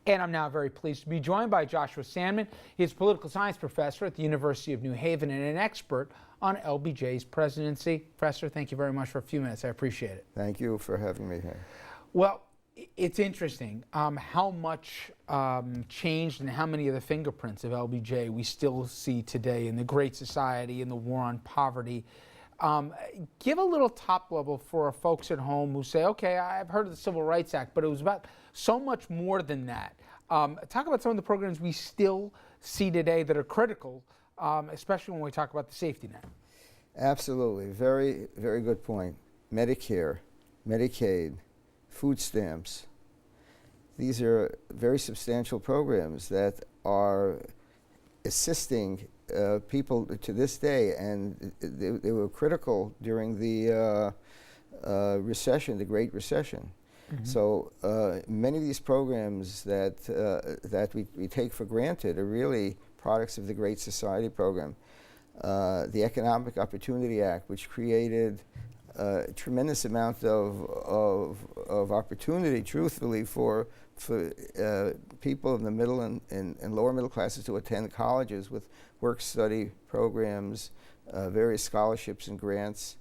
And I'm now very pleased to be joined by Joshua Sandman. He's a political science professor at the University of New Haven and an expert on LBJ's presidency. Professor, thank you very much for a few minutes. I appreciate it. Thank you for having me here. Well, it's interesting how much changed and how many of the fingerprints of LBJ we still see today in the Great Society and the war on poverty. Give a little top level for folks at home who say, okay, I've heard of the Civil Rights Act, but it was about so much more than that. Talk about some of the programs we still see today that are critical, especially when we talk about the safety net. Absolutely. Very, very good point. Medicare, Medicaid, food stamps. These are very substantial programs that are assisting people to this day, and they were critical during the recession, the Great Recession. Mm-hmm. So many of these programs that we take for granted are really products of the Great Society program. The Economic Opportunity Act, which created a tremendous amount of opportunity, truthfully, for people in the middle and lower middle classes to attend colleges with work-study programs, various scholarships and grants.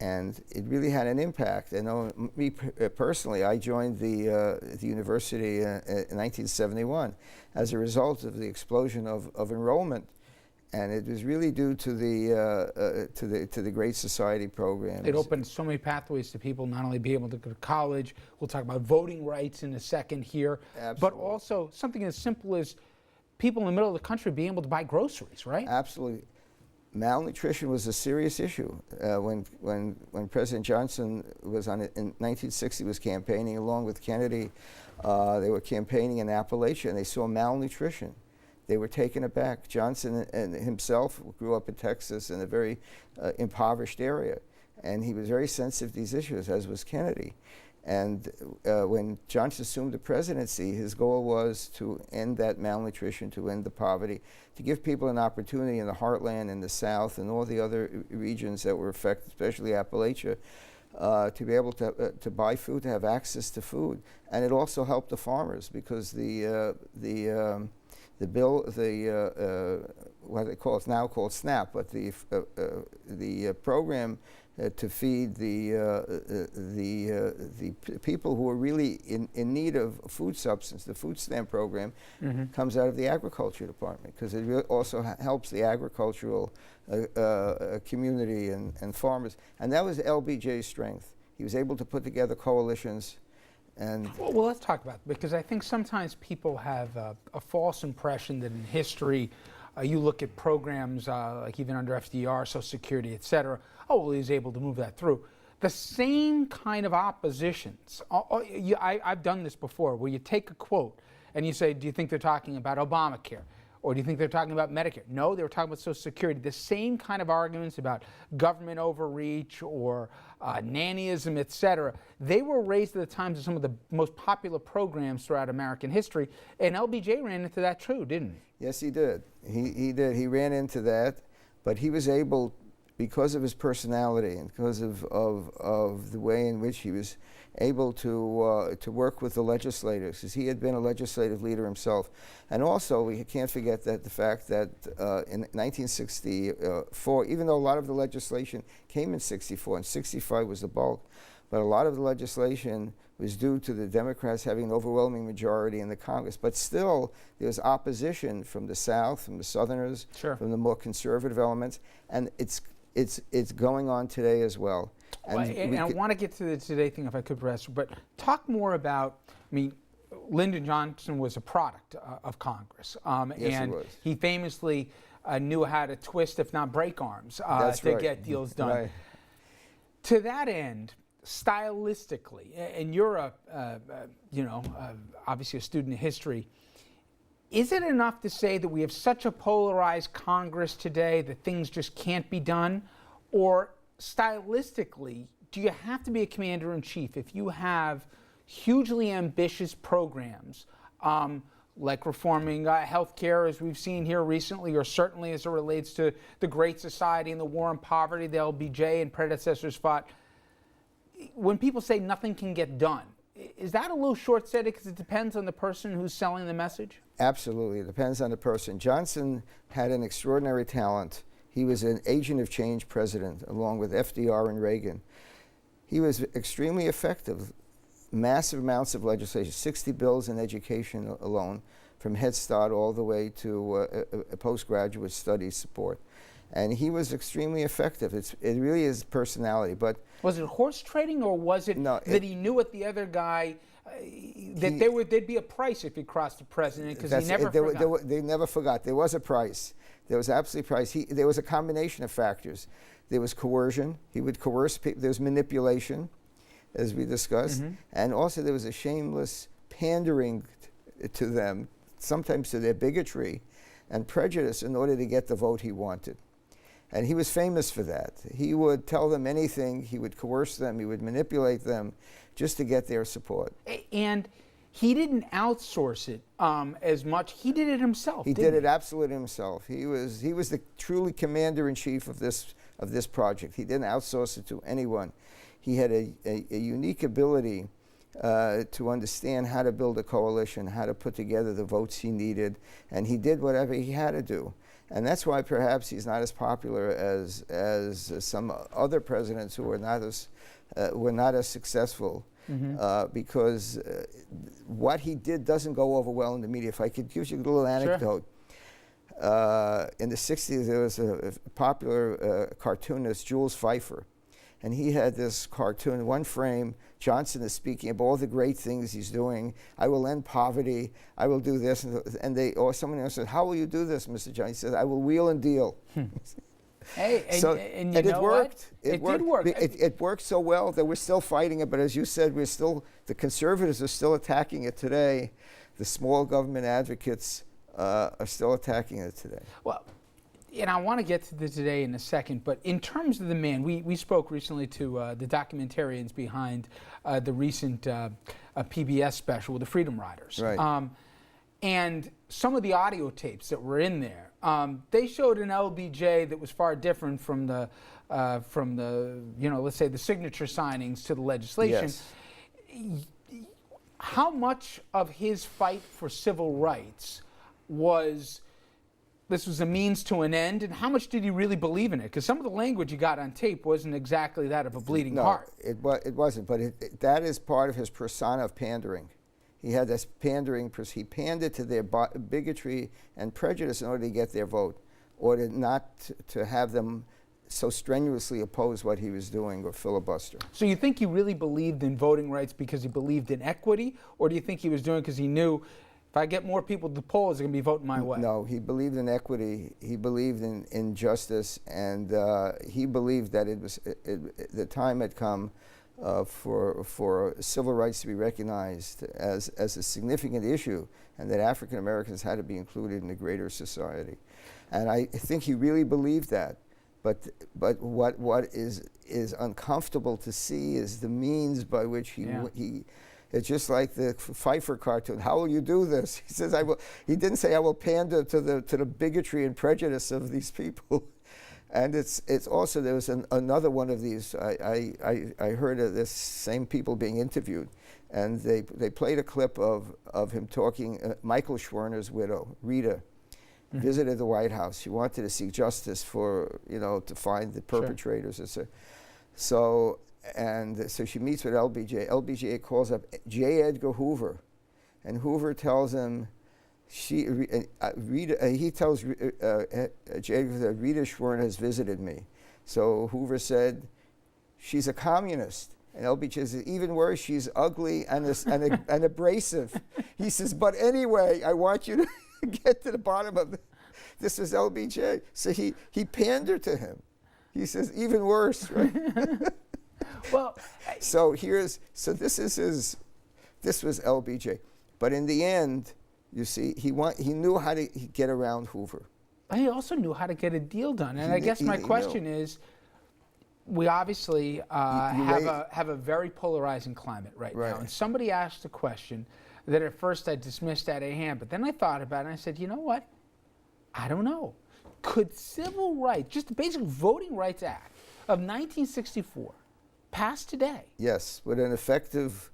And it really had an impact. I know me personally, I joined the university in 1971 as a result of the explosion of enrollment, and it was really due to the Great Society programs. It opened so many pathways to people not only being able to go to college. We'll talk about voting rights in a second here, Absolutely. But also something as simple as people in the middle of the country being able to buy groceries, right? Absolutely. Malnutrition was a serious issue. When President Johnson was in 1960 was campaigning along with Kennedy, they were campaigning in Appalachia, and they saw malnutrition. They were taken aback. Johnson and himself grew up in Texas in a very impoverished area, and he was very sensitive to these issues, as was Kennedy. And when Johnson assumed the presidency, his goal was to end that malnutrition, to end the poverty, to give people an opportunity in the heartland, in the South, and all the other regions that were affected, especially Appalachia, to be able to buy food, to have access to food. And it also helped the farmers, because the bill, what they call, it's now called SNAP, but the program to feed the people who are really in need of food substance, the food stamp program, mm-hmm. comes out of the agriculture department, because it really also helps the agricultural community and farmers. And that was LBJ's strength. He was able to put together coalitions. And well, let's talk about it, because I think sometimes people have a false impression that in history, you look at programs like even under FDR, Social Security, et cetera, oh, well, he was able to move that through. The same kind of oppositions, I've done this before, where you take a quote and you say, do you think they're talking about Obamacare? Or do you think they're talking about Medicare? No, they were talking about Social Security. The same kind of arguments about government overreach or nannyism, et cetera, they were raised at the times of some of the most popular programs throughout American history. And LBJ ran into that too, didn't he? Yes, he did. He did. He ran into that, but he was able, because of his personality and because of the way in which he was able to work with the legislators, because he had been a legislative leader himself. And also, we can't forget that the fact that in 1964, even though a lot of the legislation came in 64, and 65 was the bulk, but a lot of the legislation was due to the Democrats having an overwhelming majority in the Congress. But still, there was opposition from the South, from the Southerners, sure. from the more conservative elements, and it's going on today as well. And I want to get to the today thing, if I could, Professor, but talk more about, I mean, Lyndon Johnson was a product of Congress. Yes, and he was. He famously knew how to twist, if not break arms, to right. get deals done. Right. To that end, stylistically, and you're obviously a student of history, is it enough to say that we have such a polarized Congress today that things just can't be done? Or stylistically, do you have to be a commander-in-chief if you have hugely ambitious programs like reforming healthcare, as we've seen here recently, or certainly as it relates to the Great Society and the war on poverty the LBJ and predecessors fought? When people say nothing can get done, is that a little short-sighted because it depends on the person who's selling the message? Absolutely. It depends on the person. Johnson had an extraordinary talent. He was an agent of change president, along with FDR and Reagan. He was extremely effective. Massive amounts of legislation, 60 bills in education alone, from Head Start all the way to a postgraduate studies support. And he was extremely effective. It really is personality. But was it horse trading, or was it that he knew what the other guy, that there'd be a price if he crossed the president, because he never forgot? They never forgot. There was a price. There was absolutely a price. There was a combination of factors. There was coercion. He would coerce people. There was manipulation, as we discussed. Mm-hmm. And also there was a shameless pandering to them, sometimes to their bigotry and prejudice, in order to get the vote he wanted. And he was famous for that. He would tell them anything. He would coerce them. He would manipulate them just to get their support. And he didn't outsource it as much. He did it himself. He did it absolutely himself. He was the truly commander-in-chief of this project. He didn't outsource it to anyone. He had a unique ability to understand how to build a coalition, how to put together the votes he needed, and he did whatever he had to do. And that's why perhaps he's not as popular as some other presidents who were not as successful, mm-hmm. Because what he did doesn't go over well in the media. If I could give you a little anecdote. Sure. In the 60s, there was a popular cartoonist, Jules Feiffer, and he had this cartoon, one frame, Johnson is speaking of all the great things he's doing. I will end poverty. I will do this. And someone else said, how will you do this, Mr. Johnson? He said, I will wheel and deal. Hey, and it worked. It did work. It worked so well that we're still fighting it. But as you said, the conservatives are still attacking it today. The small government advocates are still attacking it today. Well, and I want to get to today in a second, but in terms of the man, we spoke recently to the documentarians behind the recent PBS special with the Freedom Riders. Right. And some of the audio tapes that were in there, they showed an LBJ that was far different from the let's say the signature signings to the legislation. Yes. How much of his fight for civil rights was a means to an end, and how much did he really believe in it? Because some of the language you got on tape wasn't exactly that of a bleeding heart. No, it wasn't, but that is part of his persona of pandering. He had this pandering, he pandered to their bigotry and prejudice in order to get their vote, or not to have them so strenuously oppose what he was doing or filibuster. So you think he really believed in voting rights because he believed in equity, or do you think he was doing it because he knew, if I get more people to the polls, they're going to be voting my way? No, he believed in equity. He believed in justice, and he believed that the time had come for civil rights to be recognized as a significant issue, and that African Americans had to be included in the greater society. And I think he really believed that. But what is uncomfortable to see is the means by which he. It's just like the Pfeiffer cartoon. How will you do this? He says, "I will." He didn't say, "I will pander to the bigotry and prejudice of these people." And it's also, there was another one of these. I heard of this same people being interviewed, and they played a clip of him talking. Michael Schwerner's widow, Rita, visited the White House. She wanted to seek justice to find the perpetrators. Sure. So she meets with LBJ. LBJ calls up J. Edgar Hoover, and Hoover tells him, he tells J. Edgar that Rita Schwerner has visited me. So Hoover said, she's a communist. And LBJ says, even worse, she's ugly and abrasive. He says, but anyway, I want you to get to the bottom of this is LBJ. So he pandered to him. He says, even worse, right? Well, this was LBJ, but in the end, you see, he knew how to get around Hoover. But he also knew how to get a deal done, and I guess my question is, we obviously have a very polarizing climate right now, and somebody asked a question that at first I dismissed out of hand, but then I thought about it and I said, you know what? I don't know. Could civil rights, just the basic Voting Rights Act of 1964, pass today? Yes, with an effective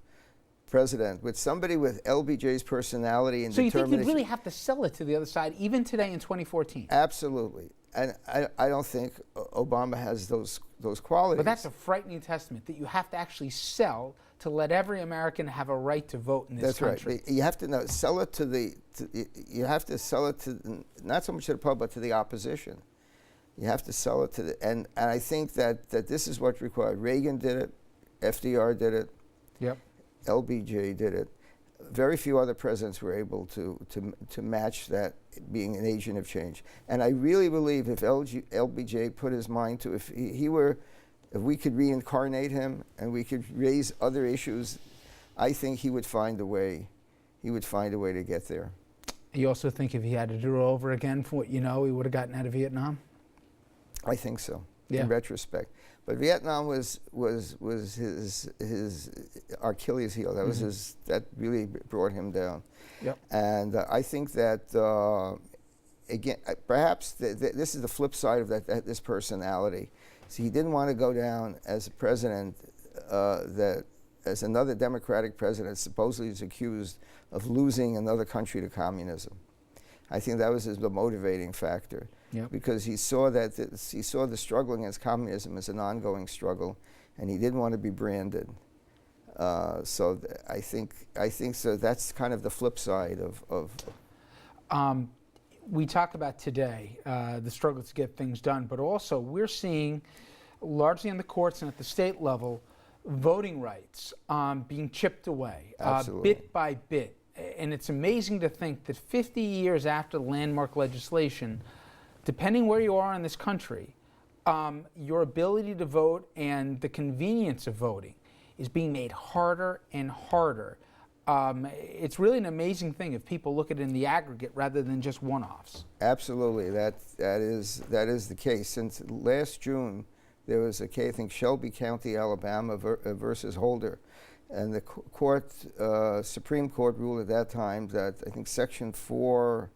president, with somebody with LBJ's personality and So you think determination. you'd really have to sell it to the other side, even today in 2014? Absolutely. And I don't think Obama has those qualities. But that's a frightening testament that you have to actually sell to let every American have a right to vote in this country. Right. You have to sell it you have to sell it to, not so much to the public, but to the opposition. You have to sell it to and I think that this is what's required. Reagan did it, FDR did it, Yep. LBJ did it. Very few other presidents were able to match that, being an agent of change. And I really believe if LBJ put his mind to, if we could reincarnate him and we could raise other issues, I think he would find a way. He would find a way to get there. You also think if he had to do it over again, from what you know, he would have gotten out of Vietnam? I think so, Yeah. in retrospect. But Vietnam was his Achilles heel. That was that really brought him down. Yep. And I think that again, perhaps this is the flip side of this personality. See, he didn't want to go down as a president as another Democratic president supposedly is accused of losing another country to communism. I think that was the motivating factor. Yep. Because he saw the struggle against communism as an ongoing struggle, and he didn't want to be branded. I think so. That's kind of the flip side of. We talk about today the struggle to get things done, but also we're seeing, largely in the courts and at the state level, voting rights being chipped away bit by bit. And it's amazing to think that 50 years after the landmark legislation, depending where you are in this country, your ability to vote and the convenience of voting is being made harder and harder. It's really an amazing thing if people look at it in the aggregate rather than just one-offs. Absolutely, that is the case. Since last June, there was a case, I think Shelby County, Alabama versus Holder. And the Supreme Court ruled at that time that I think Section 4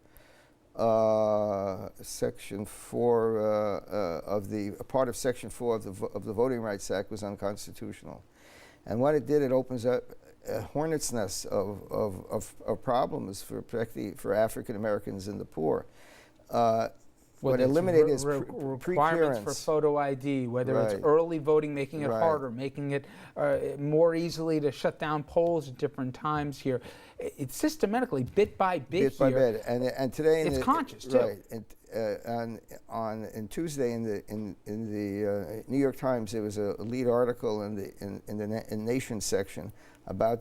of the Voting Rights Act was unconstitutional. And what it did, it opens up a hornet's nest of problems for African Americans and the poor. What eliminated is requirements for photo ID, whether it's Right. early voting, making it Right. harder, making it more easily to shut down polls at different times here. It's systematically, bit by bit by here. bit, and today It's conscious, too. Right, and on Tuesday in the New York Times, there was a lead article in the Nation section about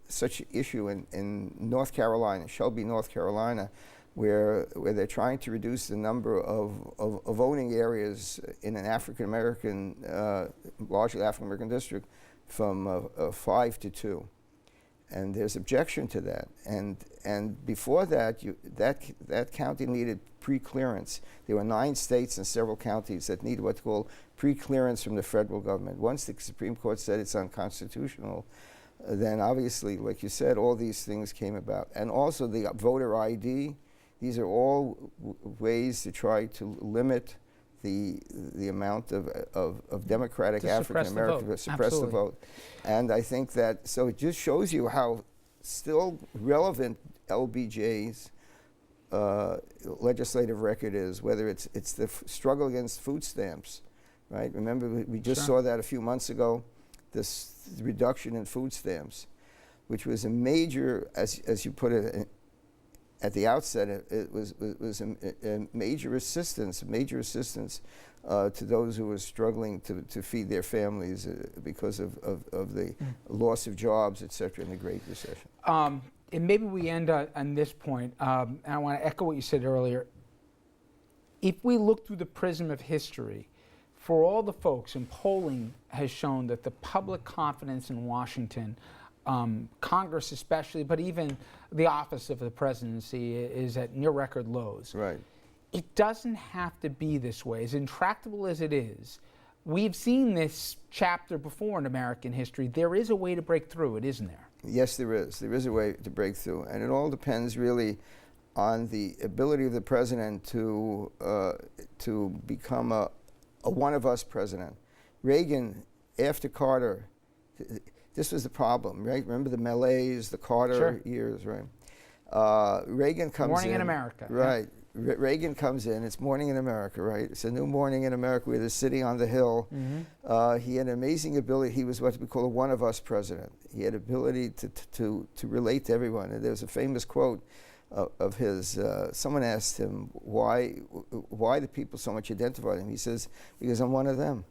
such an issue in North Carolina, Shelby, North Carolina, where they're trying to reduce the number of voting areas in an African American, largely African American district, from 5 to 2. And there's objection to that. And before that, that county needed pre-clearance. There were 9 states and several counties that needed what's called pre-clearance from the federal government. Once the Supreme Court said it's unconstitutional, then obviously, like you said, all these things came about. And also the voter ID. These are all ways to try to limit the amount of Democratic African Americans to suppress the vote. And I think that, so it just shows you how still relevant LBJ's legislative record is, whether it's the struggle against food stamps, right? Remember, we just saw that a few months ago, this reduction in food stamps, which was a major, as you put it, at the outset, it was a major assistance to those who were struggling to feed their families because of the loss of jobs, et cetera, in the Great Recession. And maybe we end on this point, and I want to echo what you said earlier. If we look through the prism of history, for all the folks, and polling has shown that the public confidence in Washington, Congress especially, but even the office of the presidency is at near record lows. Right. It doesn't have to be this way. As intractable as it is, we've seen this chapter before in American history. There is a way to break through it, isn't there? Yes, there is. There is a way to break through. And it all depends really on the ability of the president to become a one-of-us president. Reagan, after Carter, this was the problem, right? Remember the Malaise, the Carter Sure. years, right? Reagan comes in. Morning in America. Right. Reagan comes in. It's morning in America, right? It's a new morning in America. We're the city on the hill. He had an amazing ability. He was what we call a one-of-us president. He had ability to relate to everyone. And there's a famous quote of his. Someone asked him, why do people so much identify with him? He says, because I'm one of them.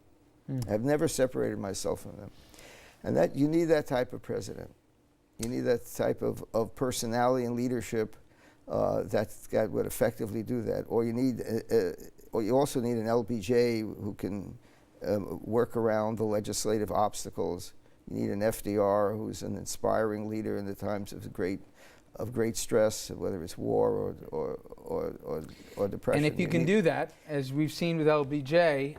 I've never separated myself from them. And that you need that type of president. You need that type of personality and leadership that would effectively do that. Or you need, or you also need an LBJ who can work around the legislative obstacles. You need an FDR who's an inspiring leader in the times of great stress, whether it's war or depression. And if you can do that, as we've seen with LBJ,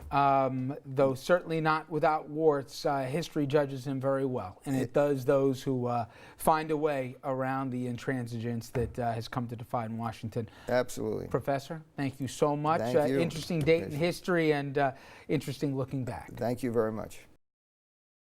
though certainly not without warts, history judges him very well. And it does those who find a way around the intransigence that has come to define Washington. Absolutely. Professor, thank you so much. Thank you. Interesting date in history and interesting looking back. Thank you very much.